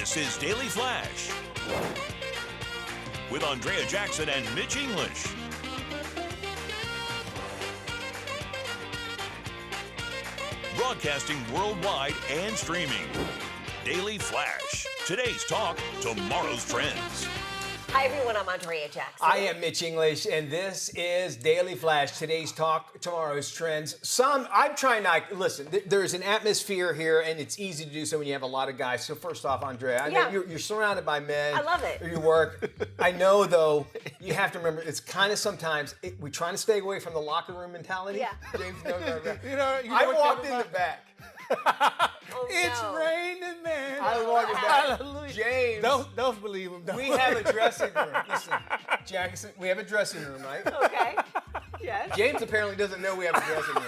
This is Daily Flash with Andrea Jackson and Mitch English. Broadcasting worldwide and streaming. Daily Flash. Today's talk, tomorrow's trends. Hi, everyone. I'm Andrea Jackson. I am Mitch English, and this is Daily Flash. Today's talk, tomorrow's trends. I'm trying not, listen, there's an atmosphere here, and it's easy to do so when you have a lot of guys. So first off, Andrea, I know you're surrounded by men. I love it. You work. I know, though, you have to remember, it's kind of sometimes, we're trying to stay away from the locker room mentality. Yeah. James knows that. I walked in the back. Oh, It's no. raining, man. I walked in the back. Hallelujah. James. Don't believe him. We have a dressing room. Listen, Jackson, we have a dressing room, right? Okay. Yes. James apparently doesn't know we have a dressing room.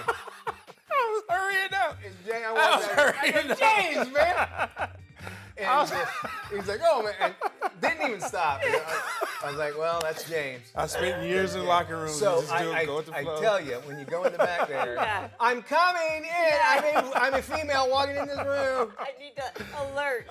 I was hurrying up. And James, I was hurrying up. James, man. And he's like, oh, man. And didn't even stop. And I was like, well, that's James. I spent years in locker rooms. So and just go with the flow. I tell you, when you go in the back there, Yeah. I'm coming in. I'm a female walking in this room. I need to alert.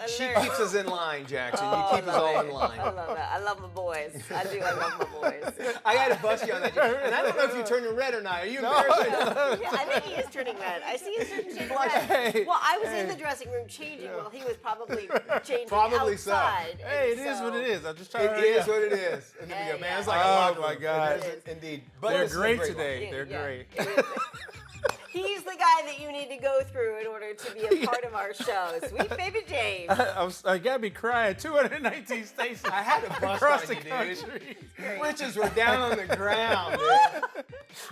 She Alert. keeps us in line, Jackson. Oh, You keep us all in I line. love that. I love my boys. I do. I love my boys. I got to bust you on that. And I don't know if you're turning red or not. Are you embarrassed? Yeah, I think he is turning red. I see him turning shade red. Hey. Well, I was in the dressing room changing while he was probably changing Probably so. outside. Hey, it And is what it is. I'm just trying It to hurry is up. what it is. And then we go, Yeah, man, it's yeah. like a Oh, locker my room. God. It is indeed. But They're this is a great one. today. They're Yeah, great. it is. He's the guy that you need to go through in order to be a part of our show. Sweet baby James. I got me crying. 219 stations. I had to bust across on the you, dude. country. Riches were down on the ground, dude.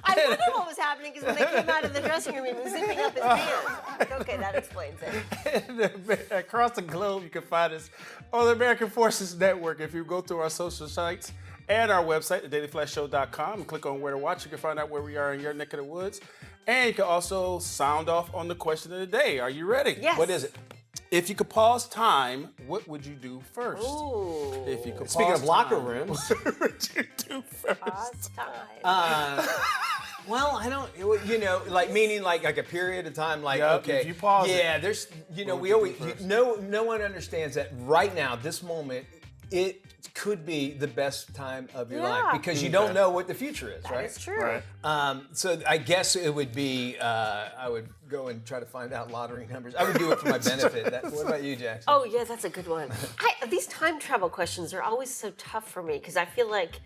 I wonder what was happening because when they came out of the dressing room, he was zipping up his pants. Like, okay, that explains it. Across the globe, you can find us on the American Forces Network. If you go through our social sites and our website, thedailyflashshow.com, and click on where to watch, you can find out where we are in your neck of the woods. And you can also sound off on the question of the day. Are you ready? Yes. What is it? If you could pause time, what would you do first? Ooh. If you could Speaking pause of locker time, rooms. what would you do first? Pause time. Well, I don't, like meaning like a period of time, like, Yep, okay. if you pause it. Yeah, there's, we would you always, do first? no one understands that right now, this moment, it could be the best time of your Yeah. life because you don't know what the future is, That right? is true. Right. So I guess it would be, I would go and try to find out lottery numbers. I would do it for my benefit. What about you, Jackson? Oh, yeah, that's a good one. These time travel questions are always so tough for me because I feel like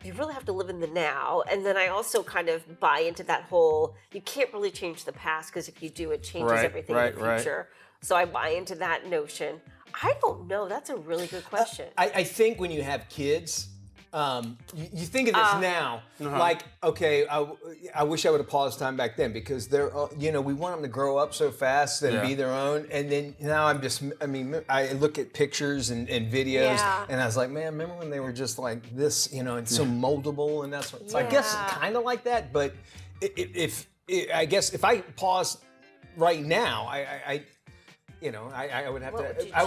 you really have to live in the now. And then I also kind of buy into that whole, you can't really change the past because if you do, it changes Right, everything right, in the right. future. So I buy into that notion. I don't know. That's a really good question. I think when you have kids, you think of this now, like, okay, I wish I would have paused time back then because they're, we want them to grow up so fast and be their own. And then now I look at pictures and videos and I was like, man, remember when they were just like this, and so moldable and that's what, so I guess kind of like that. But I guess if I pause right now, I would have What would you to.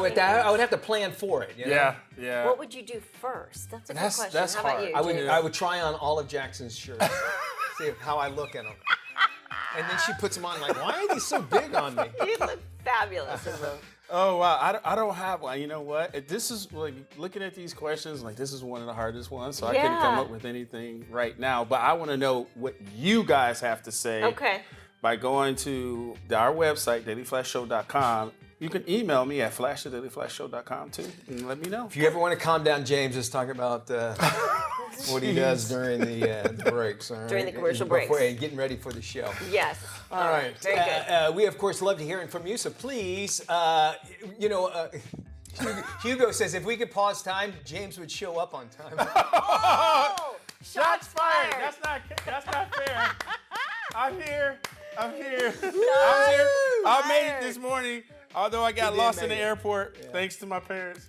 I would have to plan for it. Yeah. What would you do first? That's a good question. that's How about hard. you? I would. James? I would try on all of Jackson's shirts, see how I look in them, and then she puts them on. Like, why are these so big on me? You look fabulous in them. Oh wow, I don't have one. You know what? This is like looking at these questions. Like this is one of the hardest ones, so I couldn't come up with anything right now. But I want to know what you guys have to say. Okay. By going to our website, dailyflashshow.com. You can email me at flash@dailyflashshow.com too, and let me know. If you ever want to calm down James, just talk about what he does during the breaks. All right? During the commercial Before- breaks. and getting ready for the show. Yes. All right. Very good. We, of course, love to hearing from you. So please, Hugo says if we could pause time, James would show up on time. Oh, Shots fired. That's not fair. I'm here. I made it this morning, although I got did lost in make the it. airport thanks to my parents.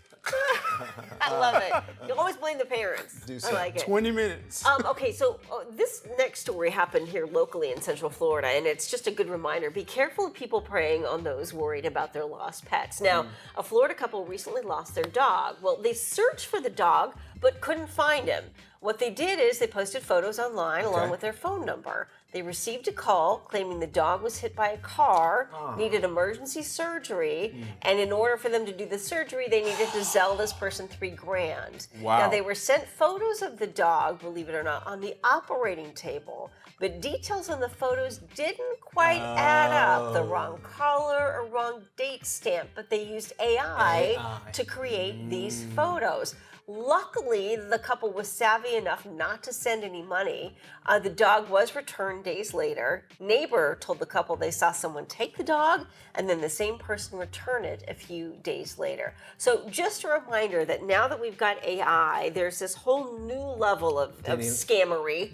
I love it. You always blame the parents. Do I so. like it. 20 minutes. Okay, so this next story happened here locally in Central Florida, and it's just a good reminder. Be careful of people preying on those worried about their lost pets. Now, a Florida couple recently lost their dog. Well, they searched for the dog, but couldn't find him. What they did is they posted photos online along with their phone number. They received a call claiming the dog was hit by a car, needed emergency surgery, and in order for them to do the surgery, they needed to Zelle this person $3,000. Wow. Now, they were sent photos of the dog, believe it or not, on the operating table, but details on the photos didn't quite add up. The wrong color or wrong date stamp, but they used AI to create these photos. Luckily, the couple was savvy enough not to send any money. The dog was returned days later. Neighbor told the couple they saw someone take the dog, and then the same person return it a few days later. So just a reminder that now that we've got AI, there's this whole new level of scammery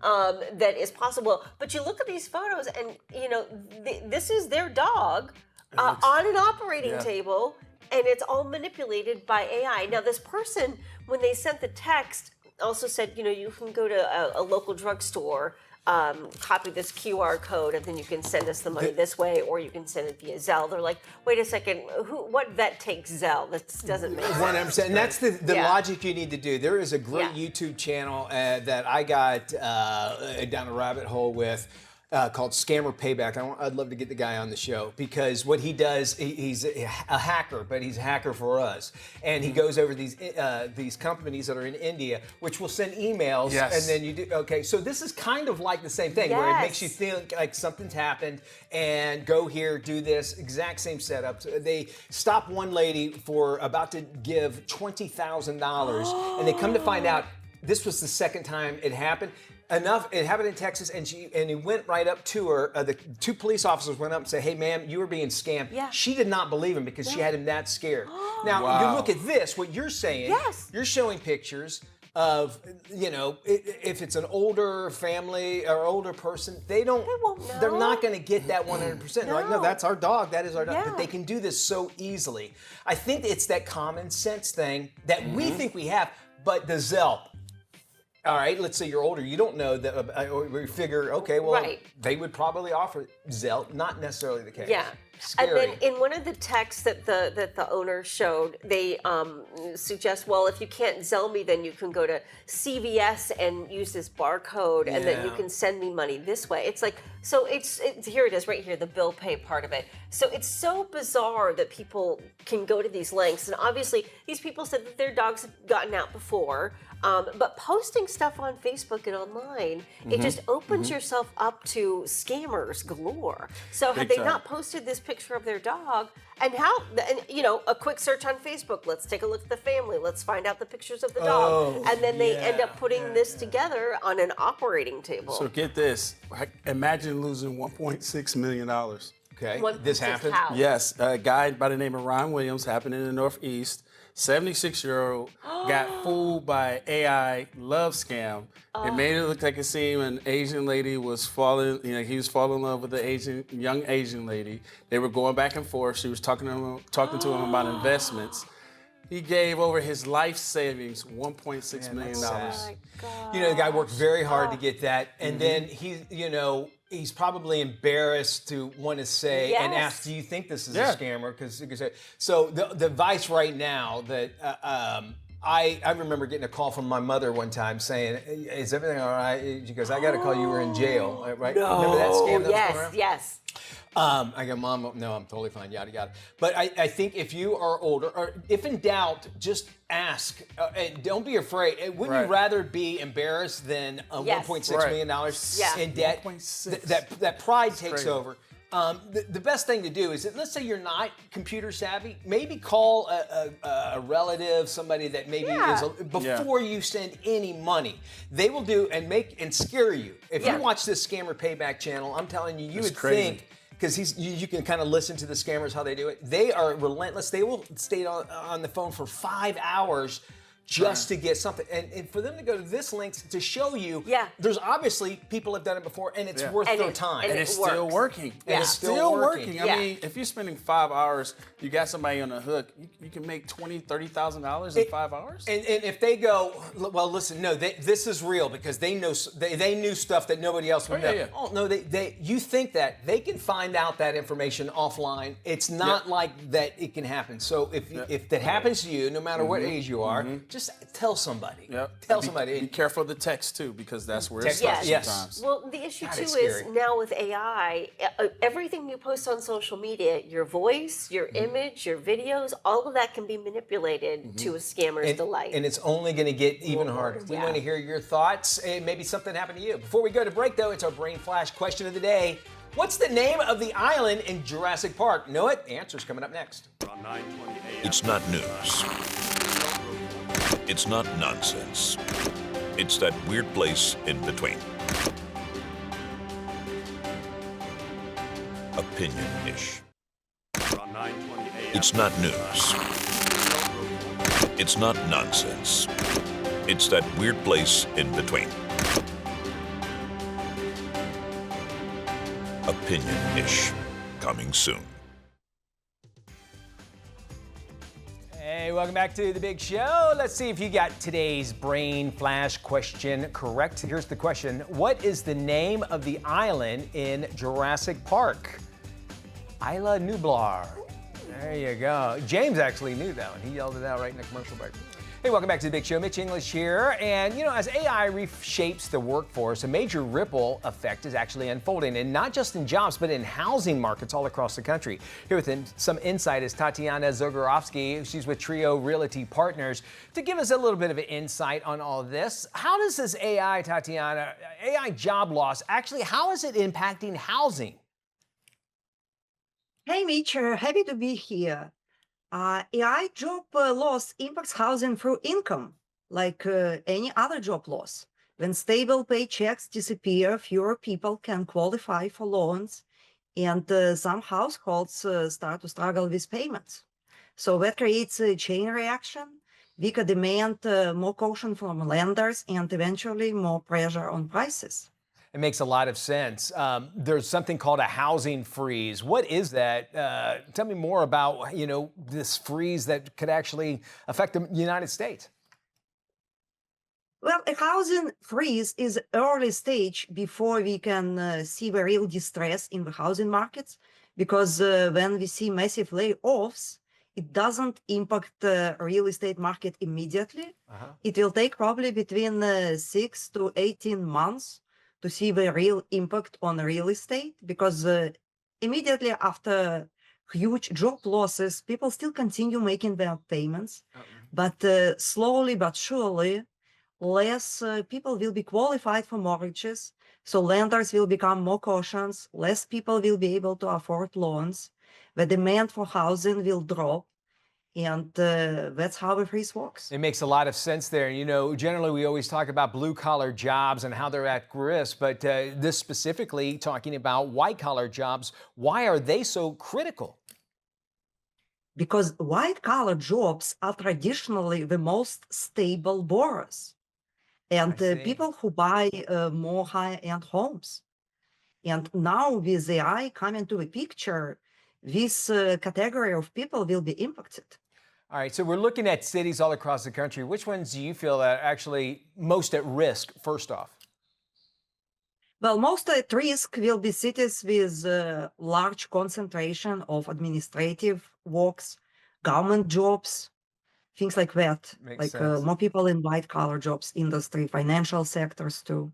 that is possible. But you look at these photos, and this is their dog on an operating table. And it's all manipulated by AI. Now, this person, when they sent the text, also said, you can go to a local drugstore, copy this QR code, and then you can send us the money this way, or you can send it via Zelle. They're like, wait a second, what vet takes Zelle? That doesn't make sense. 100%. And that's the logic you need to do. There is a great YouTube channel that I got down a rabbit hole with. Called Scammer Payback. I'd love to get the guy on the show because what he does, he's a hacker, but he's a hacker for us. And he goes over these companies that are in India, which will send emails, and then you do, okay, so this is kind of like the same thing, where it makes you feel like something's happened, and go here, do this, exact same setup. So they stop one lady for about to give $20,000, and they come to find out this was the second time it happened. It happened in Texas, and he went right up to her. The two police officers went up and said, "Hey, ma'am, you were being scammed." Yeah. She did not believe him because she had him that scared. Now, you look at this. What you're saying, you're showing pictures of, if it's an older family or older person, they won't know. They're not going to get that 100%. They're like, no, that's our dog. That is our dog. But they can do this so easily. I think it's that common sense thing that we think we have, but the Zelle. All right, let's say you're older. You don't know that. We figure, okay, well, they would probably offer Zelle. Not necessarily the case. Yeah. Scary. And then in one of the texts that the owner showed, they suggest, well, if you can't Zelle me, then you can go to CVS and use this barcode, and then you can send me money this way. It's like, so it's here it is right here, the bill pay part of it. So it's so bizarre that people can go to these lengths. And obviously, these people said that their dogs have gotten out before. But posting stuff on Facebook and online, it just opens yourself up to scammers galore. So had they not posted this picture of their dog, and a quick search on Facebook, let's take a look at the family, let's find out the pictures of the dog, and then they end up putting this together on an operating table. So get this, imagine losing $1.6 million. Okay, this happened? How? Yes, a guy by the name of Ron Williams, happened in the Northeast. 76-year-old got fooled by AI love scam. It made it look like it seemed an Asian lady was falling, he was falling in love with the young Asian lady. They were going back and forth. She was talking to him about investments. He gave over his life savings, $1.6 million. Oh my God. The guy worked very hard to get that, and then he's probably embarrassed to want to say and ask, "Do you think this is a scammer?" Because so the advice right now that I remember getting a call from my mother one time saying, "Is everything all right?" She goes, "I got a call. You were in jail, right?" No. Remember that scam that was going around? Yes. I go, "Mom, no, I'm totally fine, yada, yada." But I think if you are older, or if in doubt, just ask. And don't be afraid. Wouldn't you rather be embarrassed than $1.6 million in debt? 1.6. That pride takes over. The best thing to do is that, let's say you're not computer savvy, maybe call a relative, somebody that maybe is before you send any money. They will do and scare you. If you watch this Scammer Payback channel, I'm telling you, you would think, because you can kind of listen to the scammers how they do it. They are relentless. They will stay on the phone for 5 hours just to get something. And for them to go to this length to show you, there's obviously people have done it before, and it's worth their time. And it's still working. And it's still working. I mean, if you're spending 5 hours, you got somebody on the hook, you can make $20,000, $30,000 in 5 hours. And if they go, well, listen, no, this is real because they know they knew stuff that nobody else would know. Oh no, you think that they can find out that information offline. It's not like that it can happen. So if that happens to you, no matter what age you are, just just tell somebody. Yep. Tell Be somebody. careful of the text too, because that's where it Text- starts yes. sometimes. Well, the issue God, too it's is scary. now with AI, everything you post on social media, your voice, your image, your videos, all of that can be manipulated to a scammer's delight. And it's only going to get even harder. We Yeah. want to hear your thoughts. Maybe something happened to you. Before we go to break, though, it's our Brain Flash question of the day. What's the name of the island in Jurassic Park? Know it? Answer's coming up next. It's not news. It's not nonsense. It's that weird place in between. Opinion-ish. It's not news. It's not nonsense. It's that weird place in between. Opinion-ish. Coming soon. Hey, welcome back to the big show. Let's see if you got today's Brain Flash question correct. Here's the question. What is the name of the island in Jurassic Park? Isla Nublar. There you go. James actually knew that one. He yelled it out right in the commercial break. Hey, welcome back to the big show. Mitch English here. And, as AI reshapes the workforce, a major ripple effect is actually unfolding, and not just in jobs, but in housing markets all across the country. Here with some insight is Tatiana Zagorovski. She's with Trio Reaalty Partners to give us a little bit of an insight on all of this. How does this AI, Tatiana, AI job loss, actually, how is it impacting housing? Hey, Mitch, happy to be here. AI job loss impacts housing through income, like any other job loss. When stable paychecks disappear, fewer people can qualify for loans, and some households start to struggle with payments. So that creates a chain reaction, weaker demand, more caution from lenders, and eventually more pressure on prices. It makes a lot of sense. There's something called a housing freeze. What is that? Tell me more about, this freeze that could actually affect the United States. Well, a housing freeze is early stage before we can see the real distress in the housing markets, because when we see massive layoffs, it doesn't impact the real estate market immediately. It will take probably between 6 to 18 months to see the real impact on real estate, because immediately after huge job losses, people still continue making their payments, but slowly but surely, less people will be qualified for mortgages, so lenders will become more cautious, less people will be able to afford loans, the demand for housing will drop, and that's how the freeze works. It makes a lot of sense there. Generally we always talk about blue collar jobs and how they're at risk, but this specifically talking about white collar jobs. Why are they so critical? Because white collar jobs are traditionally the most stable borrowers, and people who buy more high-end homes. And now with AI coming to the picture, this category of people will be impacted. All right, so we're looking at cities all across the country. Which ones do you feel are actually most at risk, first off? Well, most at risk will be cities with large concentration of administrative works, government jobs, things like that. Makes sense. More people in white collar jobs, industry, financial sectors too.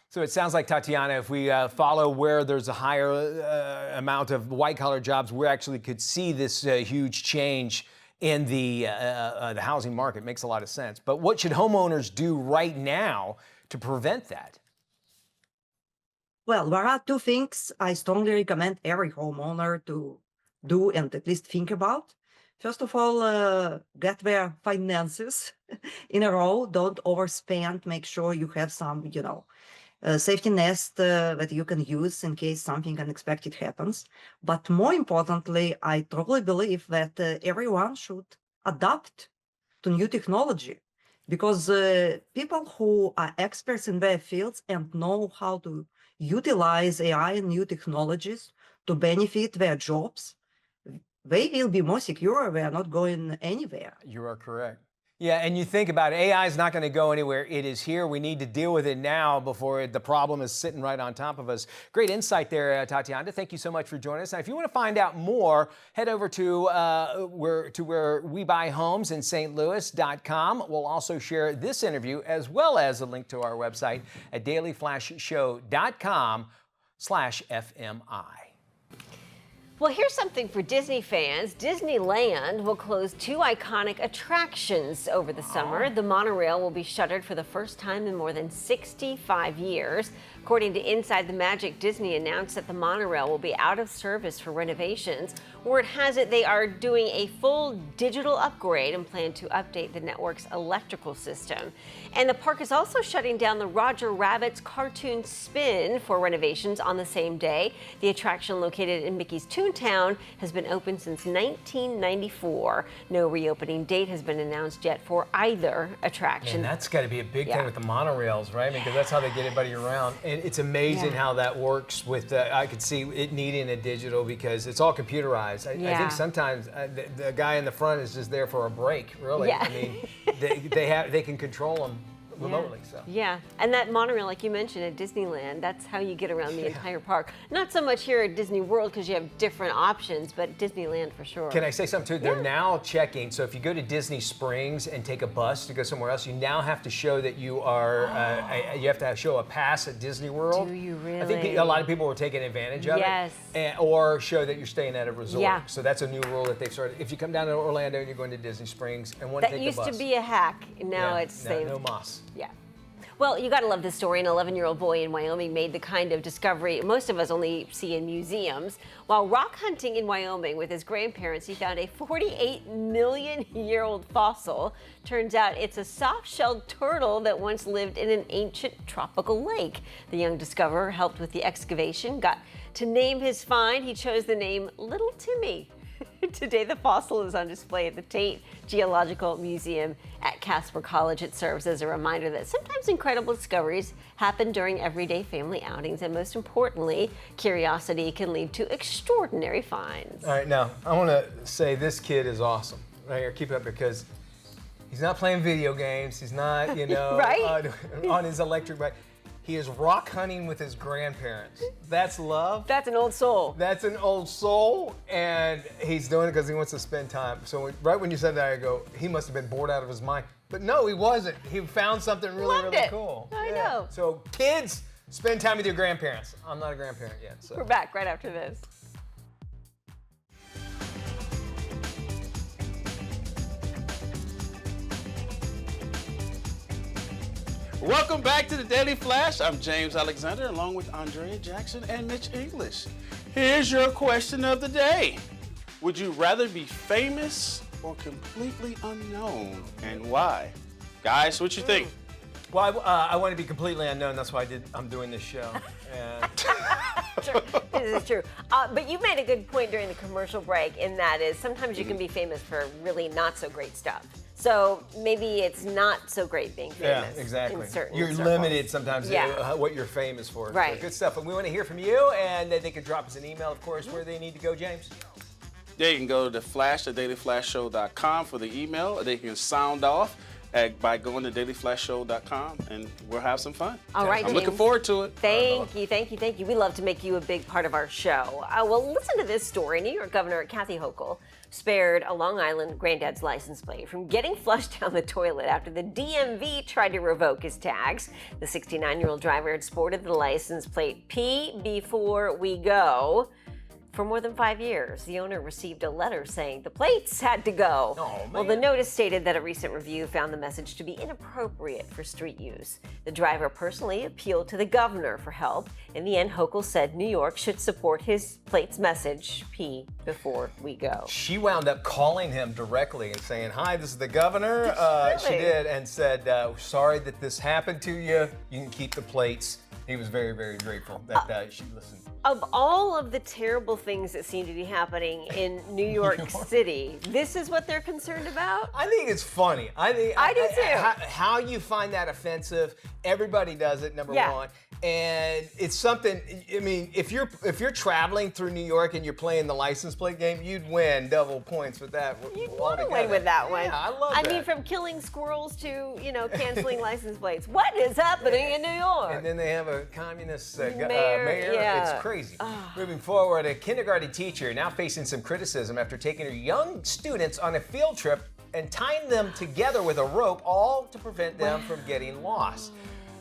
So it sounds like, Tatiana, if we follow where there's a higher amount of white collar jobs, we actually could see this huge change in the housing market. Makes a lot of sense. But what should homeowners do right now to prevent that? Well, there are two things I strongly recommend every homeowner to do and at least think about. First of all, get their finances in a row. Don't overspend. Make sure you have some, safety nest that you can use in case something unexpected happens. But more importantly, I truly believe that everyone should adapt to new technology, because people who are experts in their fields and know how to utilize AI and new technologies to benefit their jobs, they will be more secure. They are not going anywhere. You are correct. Yeah, and you think about it, AI is not going to go anywhere. It is here. We need to deal with it now before the problem is sitting right on top of us. Great insight there, Tatiana. Thank you so much for joining us. Now, if you want to find out more, head over to where we buy homes in St. Louis.com. We'll also share this interview as well as a link to our website at dailyflashshow.com/FMI. Well, here's something for Disney fans. Disneyland will close 2 iconic attractions over the summer. The monorail will be shuttered for the first time in more than 65 years. According to Inside the Magic, Disney announced that the monorail will be out of service for renovations. Word has it they are doing a full digital upgrade and plan to update the network's electrical system. And the park is also shutting down the Roger Rabbit's cartoon spin for renovations on the same day. The attraction, located in Mickey's Toontown, has been open since 1994. No reopening date has been announced yet for either attraction. And that's got to be a big thing with the monorails, right? Because that's how they get everybody around. And it's amazing how that works with, I could see it needing a digital because it's all computerized. I think sometimes the guy in the front is just there for a break, really. Yeah. I mean, they can control them remotely. So. Yeah, and that monorail, like you mentioned, at Disneyland, that's how you get around the entire park. Not so much here at Disney World because you have different options, but Disneyland for sure. Can I say something too? They're now checking, so if you go to Disney Springs and take a bus to go somewhere else, you now have to show that you are, you have to show a pass at Disney World. Do you really? I think a lot of people were taking advantage of it. Or show that you're staying at a resort. Yeah. So that's a new rule that they've started. If you come down to Orlando and you're going to Disney Springs and want to take the bus. That used to be a hack, now it's saved. No mas. Yeah. Well, you got to love this story. An 11-year-old boy in Wyoming made the kind of discovery most of us only see in museums. While rock hunting in Wyoming with his grandparents, he found a 48-million-year-old fossil. Turns out it's a soft-shelled turtle that once lived in an ancient tropical lake. The young discoverer helped with the excavation, got to name his find. He chose the name Little Timmy. Today, the fossil is on display at the Tate Geological Museum at Casper College. It serves as a reminder that sometimes incredible discoveries happen during everyday family outings, and most importantly, curiosity can lead to extraordinary finds. All right, now, I want to say this kid is awesome. Right here, keep it up because he's not playing video games. He's not, right? On his electric bike. He is rock hunting with his grandparents. That's love. That's an old soul. That's an old soul, and he's doing it because he wants to spend time. So right when you said that, I go, he must have been bored out of his mind. But no, he wasn't. He found something really cool. I know. So kids, spend time with your grandparents. I'm not a grandparent yet. So. We're back right after this. Welcome back to the Daily Flash. I'm James Alexander along with Andrea Jackson and Mitch English. Here's your question of the day. Would you rather be famous or completely unknown, and why? Guys, what you think? Well, I want to be completely unknown. That's why I'm doing this show. And This is true. But you made a good point during the commercial break, and that is sometimes you can be famous for really not so great stuff. So maybe it's not so great being famous. Yeah, exactly. In certain you're circles. limited sometimes to what you're famous for. Right. So good stuff. And we want to hear from you, and they can drop us an email, of course, where they need to go, James. Yeah, you can go to the Flash at dailyflashshow.com for the email. They can sound off by going to dailyflashshow.com, and we'll have some fun. All right, I'm looking forward to it. Thank you. We love to make you a big part of our show. Well, listen to this story. New York Governor Kathy Hochul spared a Long Island granddad's license plate from getting flushed down the toilet after the DMV tried to revoke his tags. The 69-year-old driver had sported the license plate P before we go. For more than 5 years, the owner received a letter saying the plates had to go. Oh, man. Well, the notice stated that a recent review found the message to be inappropriate for street use. The driver personally appealed to the governor for help. In the end, Hochul said New York should support his plates message, P before we go. She wound up calling him directly and saying, "Hi, this is the governor." She Really? did, and said, "Sorry that this happened to you. You can keep the plates." He was very, very grateful that she listened. Of all of the terrible things that seem to be happening in New York City, this is what they're concerned about? I think it's funny. I do too. How you find that offensive, everybody does it, number one. And it's something. I mean, if you're traveling through New York and you're playing the license plate game, you'd win double points with that. You'd want to win with that one. Yeah, I love that. I mean, from killing squirrels to canceling license plates. What is happening in New York? And then they have a communist mayor. Yeah. It's crazy. Moving forward, a kindergarten teacher now facing some criticism after taking her young students on a field trip and tying them together with a rope, all to prevent them from getting lost.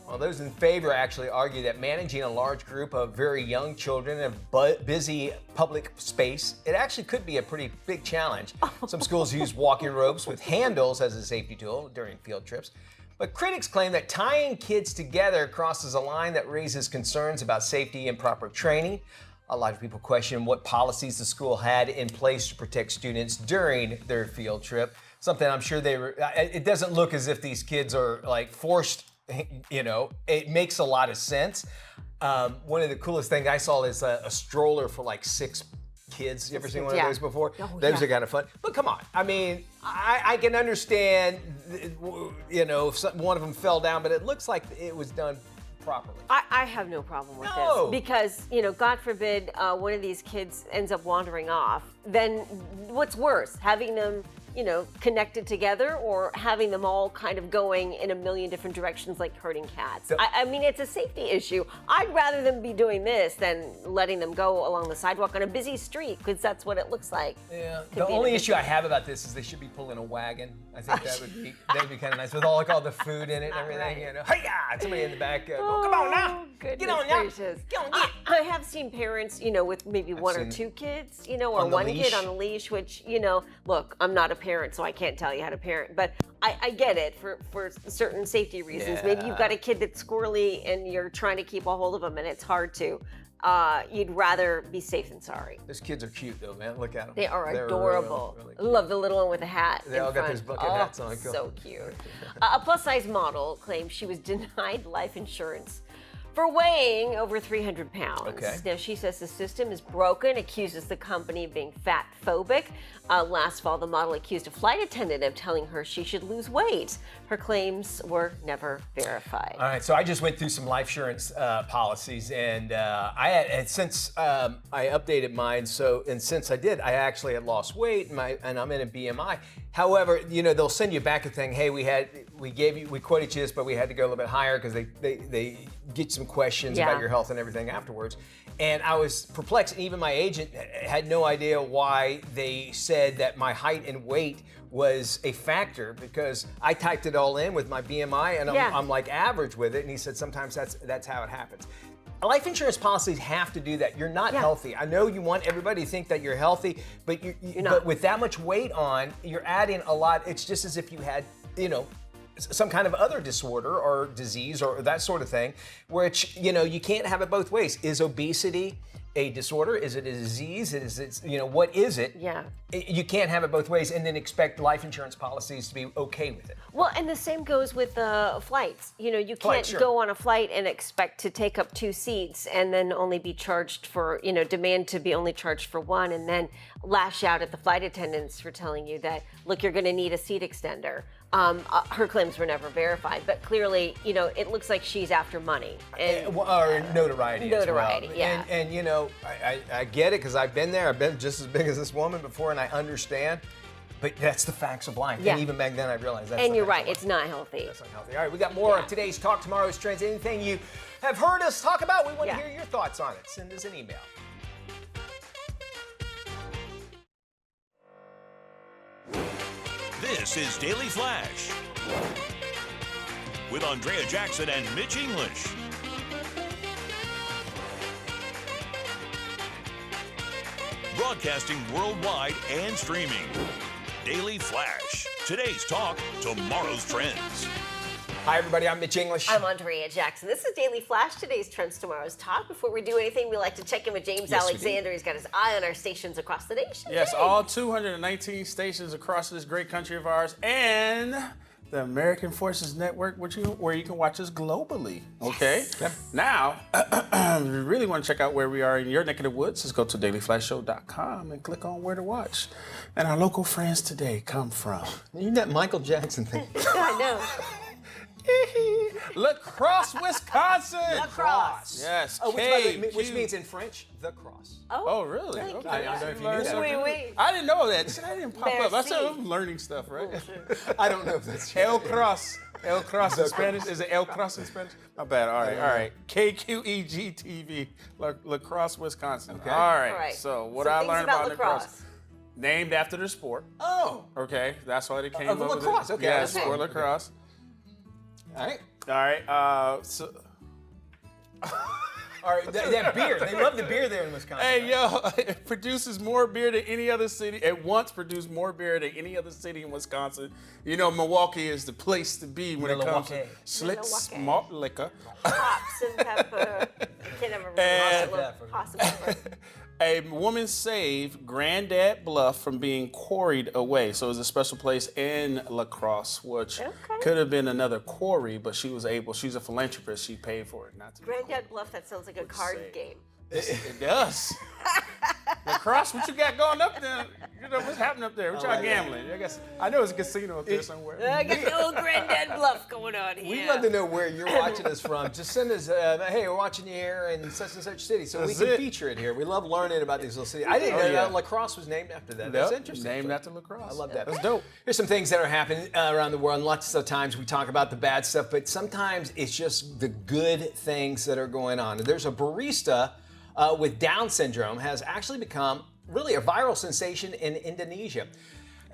Well, those in favor actually argue that managing a large group of very young children in a busy public space, it actually could be a pretty big challenge. Some schools use walking ropes with handles as a safety tool during field trips. But critics claim that tying kids together crosses a line that raises concerns about safety and proper training. A lot of people question what policies the school had in place to protect students during their field trip. Something I'm sure it doesn't look as if these kids are like forced. It makes a lot of sense. One of the coolest things I saw is a stroller for like 6 kids. You ever seen one of those before? Oh, those are kind of fun. But come on, I mean, I can understand, if one of them fell down, but it looks like it was done properly. I have no problem with this because, God forbid one of these kids ends up wandering off. Then what's worse, having them connected together or having them all kind of going in a million different directions like herding cats. I mean, it's a safety issue. I'd rather them be doing this than letting them go along the sidewalk on a busy street because that's what it looks like. Yeah. The only issue I have about this is they should be pulling a wagon. I think that'd be kind of nice with all the food in it and everything. Hey-ya! Somebody in the back. Come on now. Get on now. Get on. I have seen parents, with maybe one or 2 kids, or one kid on a leash, which, look, I'm not a parent, so I can't tell you how to parent, but I get it for certain safety reasons. Yeah. Maybe you've got a kid that's squirrely and you're trying to keep a hold of him and it's hard to. You'd rather be safe than sorry. Those kids are cute though, man. Look at them. They are adorable. Really I love the little one with the hat. They all got those bucket hats on. So cute. A plus-size model claims she was denied life insurance for weighing over 300 pounds. Okay. Now, she says the system is broken, accuses the company of being fat-phobic. Last fall, the model accused a flight attendant of telling her she should lose weight. Her claims were never verified. All right, so I just went through some life insurance policies, and since I updated mine, since I did, I actually had lost weight, and I'm in a BMI. However, they'll send you back a thing. Hey, we quoted you this, but we had to go a little bit higher because they get some questions about your health and everything afterwards. And I was perplexed. Even my agent had no idea why they said that my height and weight was a factor because I typed it all in with my BMI and I'm like average with it. And he said sometimes that's how it happens. Life insurance policies have to do that. You're not healthy. I know you want everybody to think that you're healthy, but you're not. But with that much weight on, you're adding a lot. It's just as if you had, some kind of other disorder or disease or that sort of thing, which, you can't have it both ways. Is obesity a disorder? Is it a disease? What is it? Yeah. You can't have it both ways and then expect life insurance policies to be okay with it. Well, and the same goes with flights. You can't go on a flight and expect to take up 2 seats and then only be charged for, demand to be only charged for 1 and then lash out at the flight attendants for telling you that, look, you're going to need a seat extender. Her claims were never verified, but clearly, it looks like she's after money. Or notoriety. Notoriety, as well. yeah. And I get it because I've been there. I've been just as big as this woman before, and I understand. But that's the facts of life. Yeah. And even back then, I realized that's. And the you're facts right. of life. It's not healthy. That's unhealthy. All right, we got more of today's talk, tomorrow's trends. Anything you have heard us talk about, we want to hear your thoughts on it. Send us an email. This is Daily Flash with Andrea Jackson and Mitch English. Broadcasting worldwide and streaming. Daily Flash. Today's talk, tomorrow's trends. Hi, everybody. I'm Mitch English. I'm Andrea Jackson. This is Daily Flash, today's trends, tomorrow's talk. Before we do anything, we like to check in with James Alexander. He's got his eye on our stations across the nation. Yes, all 219 stations across this great country of ours and the American Forces Network, where you can watch us globally. Okay? Yep. Now, if you really want to check out where we are in your neck of the woods, just go to dailyflashshow.com and click on where to watch. And our local friends today come from. You that Michael Jackson thing. I know. La Crosse, Wisconsin. La Crosse. Yes. Oh, which, by the way, which KQ. means in French, the cross. Oh, really? Thank Okay. you. I don't know if you knew Learned that. something. Oui. I didn't know that. That didn't pop up. I said Merci. I'm learning stuff, right? I don't know if that's true. El Cross. El Cross in Spanish. Is it El Cross in Spanish? My bad. All right. KQEG TV, La Crosse, Wisconsin. Okay. All right. All right. So what Some I things learned about about lacrosse. lacrosse. Named after the sport. Oh, Okay. That's why they came Of up with lacrosse, it. okay, Yeah, that's sport cool. lacrosse. all right. All right. So. All right, that beer. They love the beer there in Wisconsin. Hey, yo, it produces more beer than any other city. It once produced more beer than any other city in Wisconsin. You know, Milwaukee is the place to be when it comes to Milwaukee. Schlitz Milwaukee. malt liquor. Hops and pepper. I can't ever And- remember. Possibly. A woman saved Granddad Bluff from being quarried away. So it was a special place in La Crosse, which Okay. could have been another quarry, but she's a philanthropist. She paid for it not to be Granddad Bluff, that sounds like a card say. game. It does. Lacrosse, what you got going up there? You know, what's happening up there? What y'all gambling? I know it's a casino up there somewhere. I got the old Granddad Bluff going on here. We'd love to know where you're watching us from. Just send us, hey, we're watching you here in such and such city, so we That's can it. feature it here. We love learning about these little cities. I didn't know yeah. that La Crosse was named after that. That's Yep, interesting. Named after lacrosse. I love that. That's dope. Here's some things that are happening around the world. Lots of times we talk about the bad stuff, but sometimes it's just the good things that are going on. There's a barista with Down syndrome has actually become really a viral sensation in Indonesia.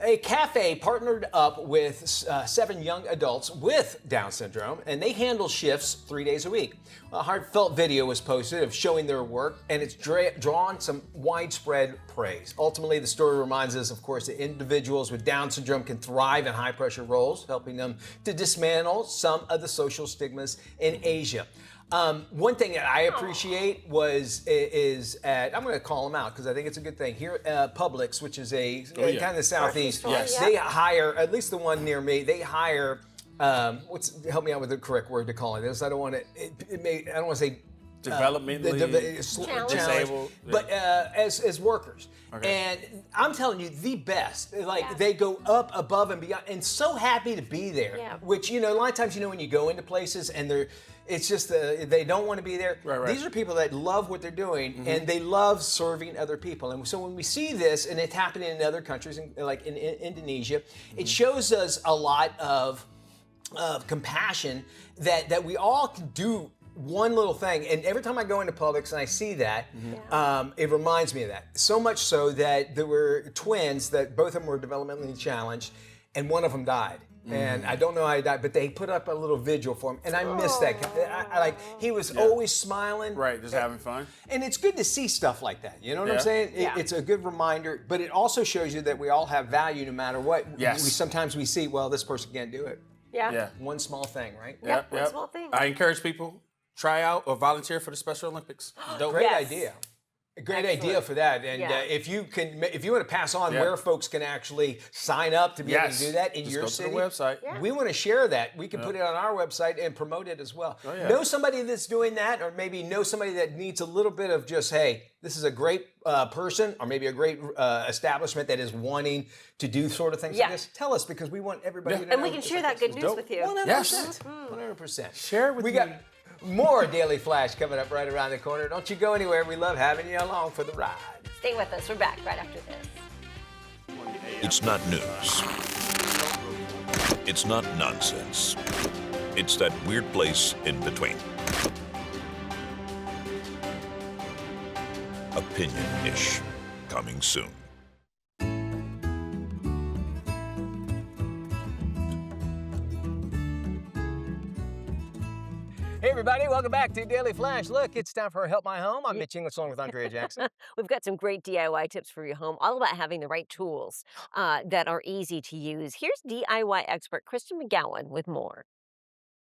A cafe partnered up with 7 young adults with Down syndrome, and they handle shifts 3 days a week. A heartfelt video was posted of showing their work, and it's drawn some widespread praise. Ultimately, the story reminds us, of course, that individuals with Down syndrome can thrive in high-pressure roles, helping them to dismantle some of the social stigmas in Asia. One thing that I appreciate is at, I'm going to call them out because I think it's a good thing. Here at Publix, which is kind of the southeast, Yes. they hire, at least the one near me, they hire, help me out with the correct word to call it this. I don't want to, I don't want to say Developmentally Challenge. disabled. but as workers. Okay. And I'm telling you, the best. Like they go up above and beyond, and so happy to be there. Yeah. Which a lot of times when you go into places and it's just they don't want to be there. Right. These are people that love what they're doing and they love serving other people. And so when we see this, and it's happening in other countries, like in Indonesia, it shows us a lot of compassion that we all can do one little thing. And every time I go into Publix and I see that, it reminds me of that. So much so that there were twins that both of them were developmentally challenged, and one of them died. And I don't know how he died, but they put up a little vigil for him, and I miss that. He was always smiling. Right, just having fun. And it's good to see stuff like that. You know what I'm Yeah. saying? Yeah. It's a good reminder, but it also shows you that we all have value no matter what. Yes. Sometimes we see, well, this person can't do it. Yeah. Yeah. One small thing, right? Yep, one small thing. I encourage people, try out or volunteer for the Special Olympics. Dope. Great Yes. idea. A great idea Excellent. for that. And Yeah. if you want to pass on Yeah. where folks can actually sign up to be able to Yes. do that in Just your go to city, the website. Yeah. we want to share that. We can put it on our website and promote it as well. Oh, yeah. Know somebody that's doing that, or maybe know somebody that needs a little bit of just, hey, this is a great person, or maybe a great establishment that is wanting to do sort of things Yeah. like this. Tell us, because we want everybody to know. And we can share that good news dope. with you. 100%. Yes. 100%. Share it with We me. got more Daily Flash coming up right around the corner. Don't you go anywhere. We love having you along for the ride. Stay with us. We're back right after this. It's not news. It's not nonsense. It's that weird place in between. Opinion-ish. Coming soon. Hey, everybody. Welcome back to Daily Flash. Look, it's time for Help My Home. I'm Mitch English along with Andrea Jackson. We've got some great DIY tips for your home, all about having the right tools that are easy to use. Here's DIY expert Kristen McGowan with more.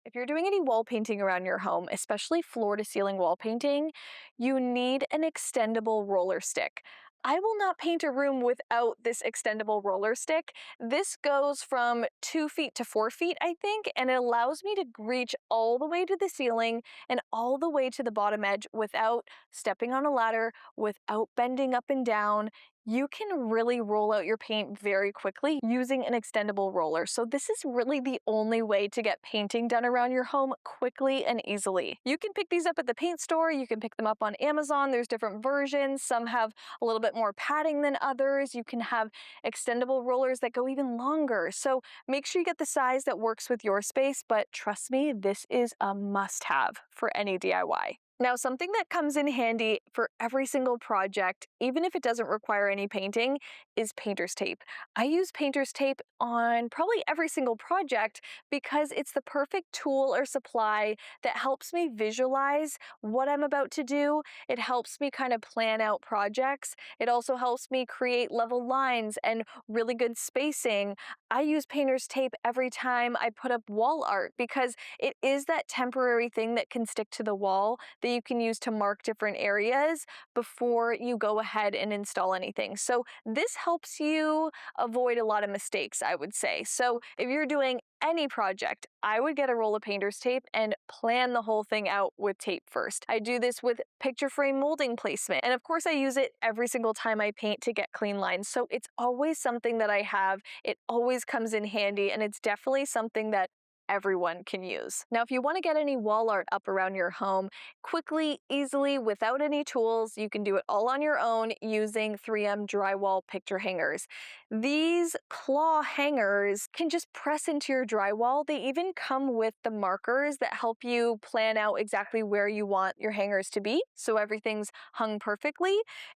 If you're doing any wall painting around your home, especially floor-to-ceiling wall painting, you need an extendable roller stick. I will not paint a room without this extendable roller stick. This goes from 2 feet to 4 feet, I think, and it allows me to reach all the way to the ceiling and all the way to the bottom edge without stepping on a ladder, without bending up and down. you can really roll out your paint very quickly using an extendable roller. So this is really the only way to get painting done around your home quickly and easily. You can pick these up at the paint store, you can pick them up on Amazon, there's different versions, some have a little bit more padding than others, you can have extendable rollers that go even longer. So make sure you get the size that works with your space, but trust me, this is a must-have for any DIY. Now, something that comes in handy for every single project, even if it doesn't require any painting, is painter's tape. I use painter's tape on probably every single project because it's the perfect tool or supply that helps me visualize what I'm about to do. It helps me kind of plan out projects. It also helps me create level lines and really good spacing. I use painter's tape every time I put up wall art because it is that temporary thing that can stick to the wall that you can use to mark different areas before you go ahead and install anything. So this helps you avoid a lot of mistakes, I would say. So if you're doing any project, I would get a roll of painter's tape and plan the whole thing out with tape first. I do this with picture frame molding placement. And of course I use it every single time I paint to get clean lines. So it's always something that I have. It always comes in handy, and it's definitely something that everyone can use. Now, if you want to get any wall art up around your home quickly, easily, without any tools, you can do it all on your own using 3M drywall picture hangers. These claw hangers can just press into your drywall. They even come with the markers that help you plan out exactly where you want your hangers to be, so everything's hung perfectly.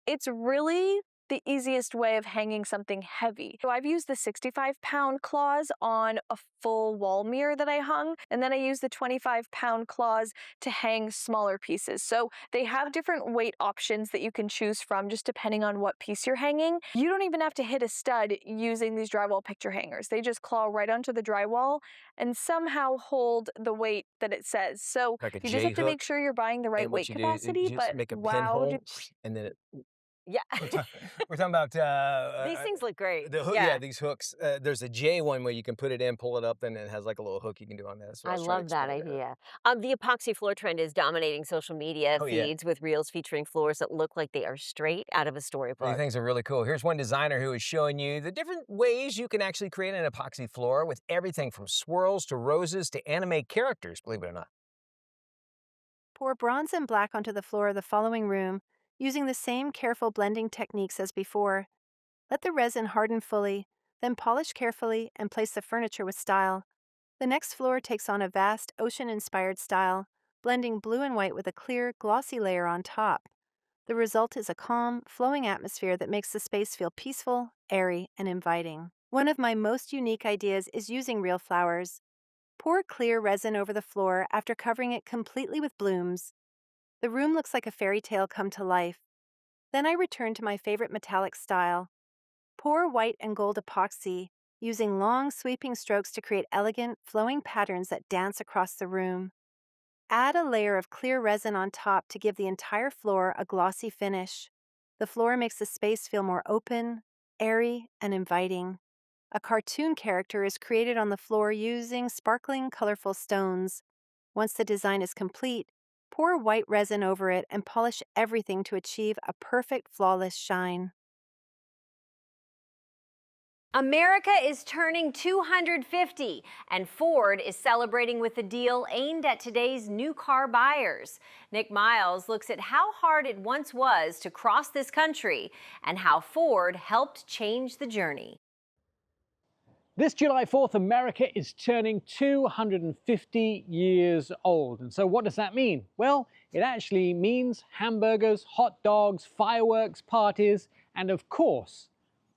It's really the easiest way of hanging something heavy. So I've used the 65-pound claws on a full wall mirror that I hung, and then I used the 25-pound claws to hang smaller pieces. So they have different weight options that you can choose from just depending on what piece you're hanging. You don't even have to hit a stud using these drywall picture hangers. They just claw right onto the drywall and somehow hold the weight that it says. So Like a you just have to J-hook, make sure you're buying the right and what weight you do is capacity, you just but make a wow. pinhole, and then it, Yeah. we're talking about These things look great. the hook. Yeah, these hooks. There's a J one where you can put it in, pull it up, then it has like a little hook you can do on that. So I was trying to love that explain, idea. The epoxy floor trend is dominating social media Oh, yeah. feeds with reels featuring floors that look like they are straight out of a These storybook. things are really cool. Here's one designer who is showing you the different ways you can actually create an epoxy floor with everything from swirls to roses to anime characters, believe it or not. Pour bronze and black onto the floor of the following room using the same careful blending techniques as before. Let the resin harden fully, then polish carefully and place the furniture with style. The next floor takes on a vast ocean-inspired style, blending blue and white with a clear, glossy layer on top. The result is a calm, flowing atmosphere that makes the space feel peaceful, airy, and inviting. One of my most unique ideas is using real flowers. Pour clear resin over the floor after covering it completely with blooms. The room looks like a fairy tale come to life. Then I return to my favorite metallic style. Pour white and gold epoxy, using long sweeping strokes to create elegant, flowing patterns that dance across the room. Add a layer of clear resin on top to give the entire floor a glossy finish. The floor makes the space feel more open, airy, and inviting. A cartoon character is created on the floor using sparkling, colorful stones. Once the design is complete, pour white resin over it and polish everything to achieve a perfect, flawless shine. America is turning 250, and Ford is celebrating with a deal aimed at today's new car buyers. Nick Miles looks at how hard it once was to cross this country and how Ford helped change the journey. This July 4th, America is turning 250 years old. And so what does that mean? Well, it actually means hamburgers, hot dogs, fireworks, parties, and of course,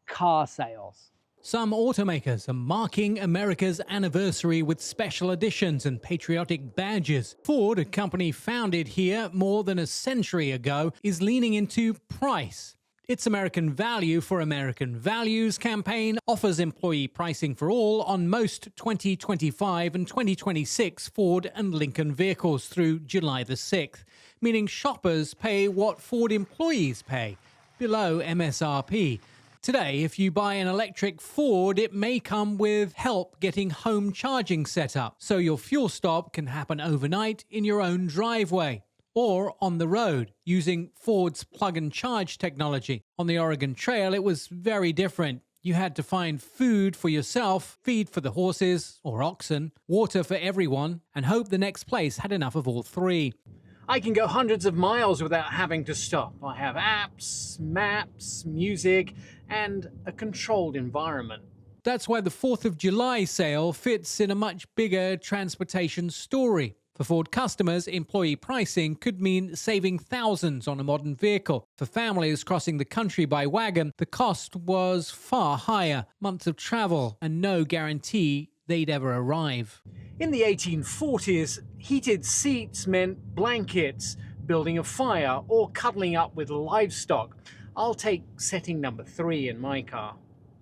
car sales. Some automakers are marking America's anniversary with special editions and patriotic badges. Ford, a company founded here more than a century ago, is leaning into price. Its American Value for American Values campaign offers employee pricing for all on most 2025 and 2026 Ford and Lincoln vehicles through July the 6th, meaning shoppers pay what Ford employees pay, below MSRP. Today, if you buy an electric Ford, it may come with help getting home charging set up, so your fuel stop can happen overnight in your own driveway. or on the road using Ford's plug-and-charge technology. On the Oregon Trail, it was very different. You had to find food for yourself, feed for the horses or oxen, water for everyone, and hope the next place had enough of all three. I can go hundreds of miles without having to stop. I have apps, maps, music, and a controlled environment. That's why the 4th of July sale fits in a much bigger transportation story. For Ford customers, employee pricing could mean saving thousands on a modern vehicle. For families crossing the country by wagon, the cost was far higher. Months of travel and no guarantee they'd ever arrive. In the 1840s, heated seats meant blankets, building a fire, or cuddling up with livestock. I'll take setting number 3 in my car.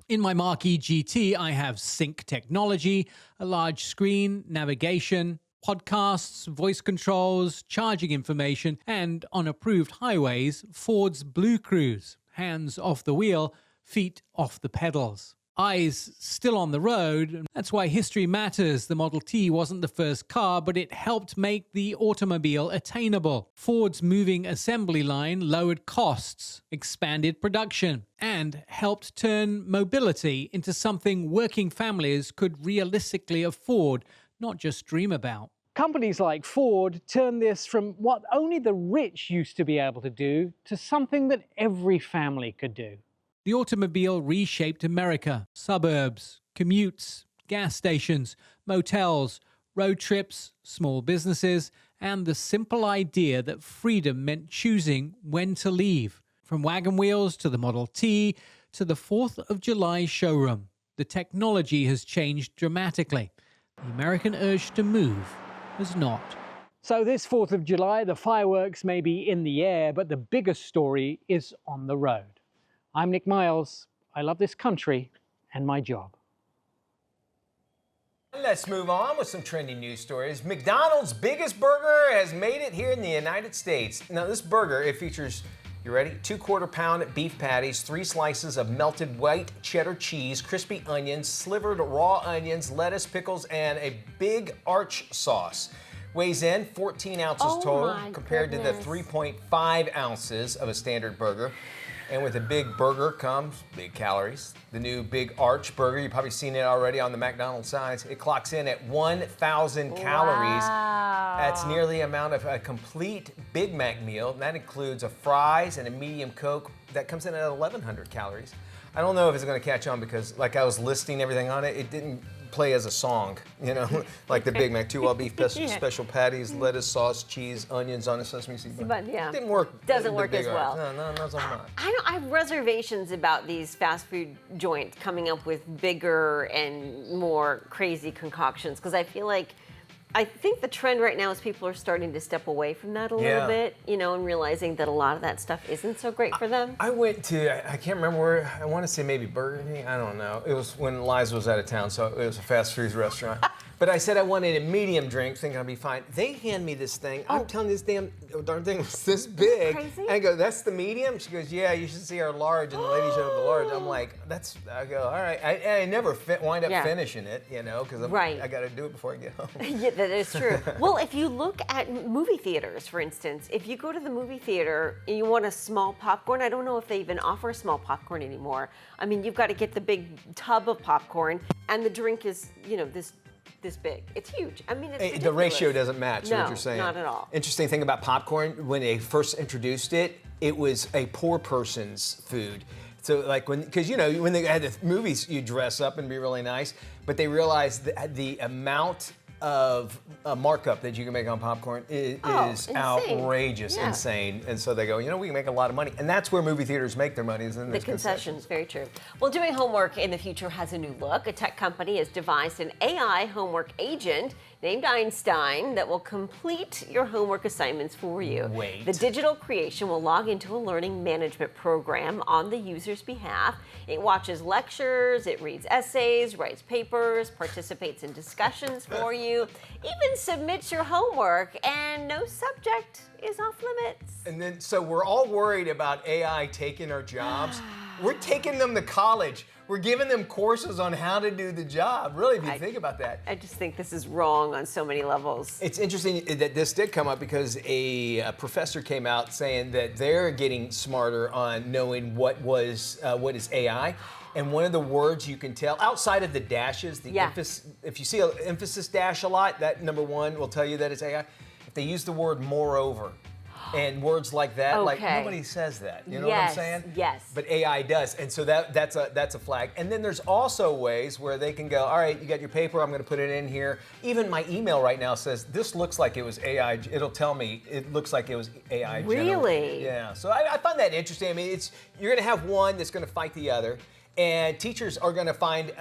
In my Marquis GT, I have sync technology, a large screen, navigation, podcasts, voice controls, charging information, and on approved highways, Ford's Blue Cruise, hands off the wheel, feet off the pedals. Eyes still on the road. That's why history matters. The Model T wasn't the first car, but it helped make the automobile attainable. Ford's moving assembly line lowered costs, expanded production, and helped turn mobility into something working families could realistically afford, not just dream about. Companies like Ford turned this from what only the rich used to be able to do to something that every family could do. The automobile reshaped America. Suburbs, commutes, gas stations, motels, road trips, small businesses, and the simple idea that freedom meant choosing when to leave. From wagon wheels to the Model T to the 4th of July showroom, the technology has changed dramatically. The American urge to move has not. So this 4th of July, the fireworks may be in the air, but the biggest story is on the road. I'm Nick Miles. I love this country and my job. Let's move on with some trending news stories. McDonald's biggest burger has made it here in the United States. Now this burger, it features, you ready? 2 quarter-pound beef patties, 3 slices of melted white cheddar cheese, crispy onions, slivered raw onions, lettuce, pickles, and a big arch sauce. Weighs in 14 ounces total compared to the 3.5 ounces of a standard burger. And with a big burger comes big calories. The new Big Arch Burger, you've probably seen it already on the McDonald's signs. It clocks in at 1,000 calories. That's nearly the amount of a complete Big Mac meal. And that includes a fries and a medium Coke. That comes in at 1,100 calories. I don't know if it's going to catch on because, like, I was listing everything on it. It didn't play as a song, you know, like the Big Mac, 2 all-beef special patties, lettuce, sauce, cheese, onions on a sesame seed bun. But yeah, it didn't work. Doesn't work as well. No, not so much. I have reservations about these fast food joints coming up with bigger and more crazy concoctions because I think the trend right now is people are starting to step away from that a little bit, you know, and realizing that a lot of that stuff isn't so great for them. I went to, I can't remember where, I want to say maybe Burger King, I don't know. It was when Liza was out of town, so it was a fast food restaurant. But I said I wanted a medium drink, thinking I'd be fine. They hand me this thing. I'm telling you, this darn thing was this big. Crazy? And I go, that's the medium? She goes, yeah, you should see our large. And the lady showed the large. I'm like, I go, all right. I never wind up finishing it, you know, because I got to do it before I get home. Yeah, that is true. Well, if you look at movie theaters, for instance, if you go to the movie theater and you want a small popcorn, I don't know if they even offer small popcorn anymore. I mean, you've got to get the big tub of popcorn, and the drink is, you know, this big. It's huge. I mean, it's ridiculous. The ratio doesn't match what you're saying. Not at all. Interesting thing about popcorn, when they first introduced it, it was a poor person's food. So like because you know, when they had the movies, you dress up and be really nice, but they realized that the amount of markup that you can make on popcorn is outrageous, insane. And so they go, you know, we can make a lot of money. And that's where movie theaters make their money, is in the concessions. Very true. Well, doing homework in the future has a new look. A tech company has devised an AI homework agent named Einstein that will complete your homework assignments for you. The digital creation will log into a learning management program on the user's behalf. It watches lectures, it reads essays, writes papers, participates in discussions for you, even submits your homework, and no subject is off limits. And then, so we're all worried about AI taking our jobs. We're taking them to college. We're giving them courses on how to do the job. Really, if you think about that. I just think this is wrong on so many levels. It's interesting that this did come up because a professor came out saying that they're getting smarter on knowing what is AI. And one of the words you can tell, outside of the dashes, the emphasis, if you see an emphasis dash a lot, that number one will tell you that it's AI. If they use the word moreover, and words like that, like nobody says that. You know what I'm saying? Yes. But AI does, and so that's a flag. And then there's also ways where they can go, all right, you got your paper, I'm going to put it in here. Even my email right now says this looks like it was AI. It'll tell me it looks like it was AI. Really? Yeah. So I find that interesting. I mean, you're going to have one that's going to fight the other. And teachers are going to find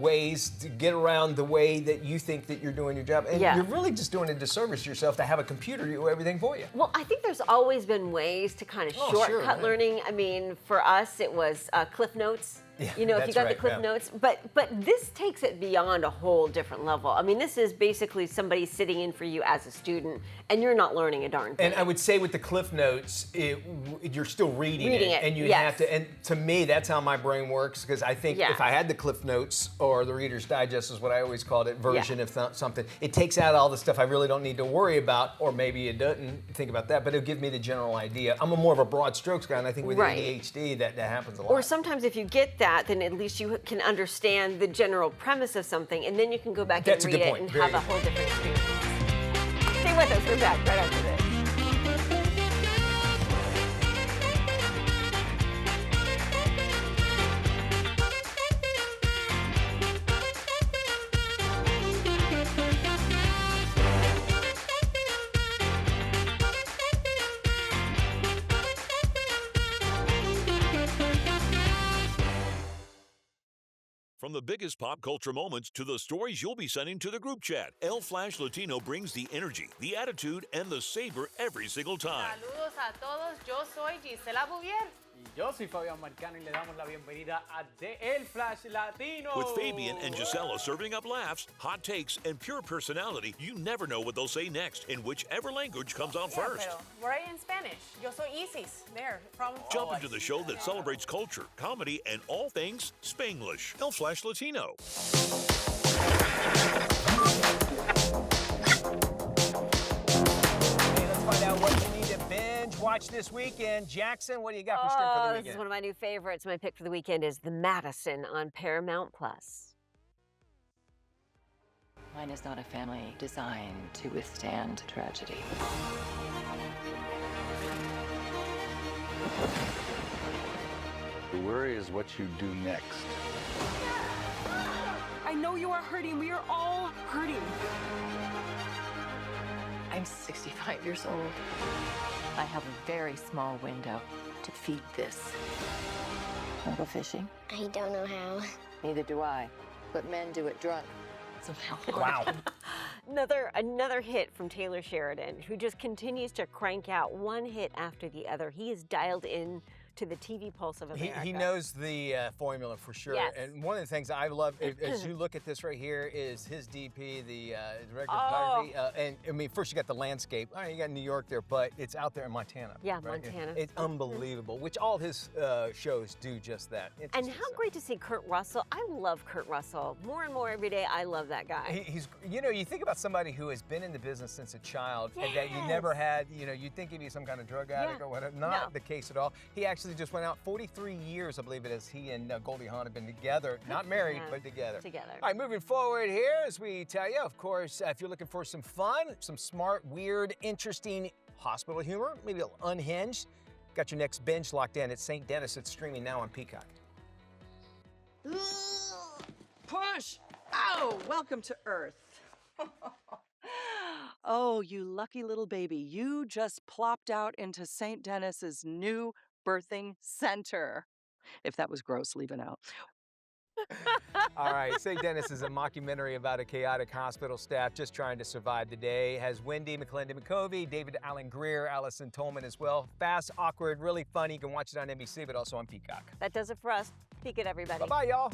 ways to get around the way that you think that you're doing your job. And you're really just doing a disservice to yourself to have a computer do everything for you. Well, I think there's always been ways to kind of shortcut learning. I mean, for us, it was Cliff Notes. Yeah, you know, if you got the Cliff Notes. But this takes it beyond a whole different level. I mean, this is basically somebody sitting in for you as a student, and you're not learning a darn thing. And I would say with the Cliff Notes, you're still reading it. And you have to, and to me, that's how my brain works, because I think if I had the Cliff Notes, or the Reader's Digest is what I always called it, version of something, it takes out all the stuff I really don't need to worry about, or maybe it doesn't think about that, but it'll give me the general idea. I'm more of a broad strokes guy, and I think with ADHD, that happens a lot. Or sometimes if you get that, then at least you can understand the general premise of something, and then you can go back and read it and have a whole different experience. Stay with us. We're back right after this. From the biggest pop culture moments to the stories you'll be sending to the group chat, El Flash Latino brings the energy, the attitude, and the savor every single time. Saludos a todos, yo soy Gisela Bouvier. Y yo soy Fabián Marcano y le damos la bienvenida a El Flash Latino. With Fabian and Gisela serving up laughs, hot takes, and pure personality, you never know what they'll say next in whichever language comes out first. Pero we're in Spanish. Yo soy Isis. There, from Jump into the show that celebrates culture, comedy, and all things Spanglish. El Flash Latino. Let's find out what you need to binge watch this weekend. Jackson, what do you got for for the weekend? This is one of my new favorites. My pick for the weekend is The Madison on Paramount Plus. Mine is not a family designed to withstand tragedy. The worry is what you do next. I know you are hurting. We are all hurting. I'm 65 years old. I have a very small window to feed this. Wanna go fishing? I don't know how. Neither do I. But men do it drunk. So how Wow. Another hit from Taylor Sheridan, who just continues to crank out one hit after the other. He is dialed in to the TV pulse of America. He knows the formula for sure. Yes. And one of the things I love, as you look at this right here, is his DP, the director of photography. And I mean, first you got the landscape. All right, you got New York there, but it's out there in Montana. Yeah, right? Montana. It's unbelievable, which all his shows do just that. And how great to see Kurt Russell. I love Kurt Russell. More and more every day, I love that guy. He's, you know, you think about somebody who has been in the business since a child and that you never had, you know, you'd think he'd be some kind of drug addict or whatever. Not the case at all. He actually just went out 43 years, I believe it is. He and Goldie Hawn have been together, not married, but together. All right, moving forward here, as we tell you, of course, if you're looking for some fun, some smart, weird, interesting hospital humor, maybe a little unhinged, got your next binge locked in. It's St. Dennis. It's streaming now on Peacock. Push! Oh, welcome to Earth. Oh, you lucky little baby. You just plopped out into St. Dennis's new birthing center. If that was gross, leave it out. All right, St. Dennis is a mockumentary about a chaotic hospital staff just trying to survive the day. Has Wendy McClendon-McCovey, David Allen Greer, Allison Tolman as well. Fast, awkward, really funny. You can watch it on NBC, but also on Peacock. That does it for us. Peek it, everybody. Bye-bye, y'all.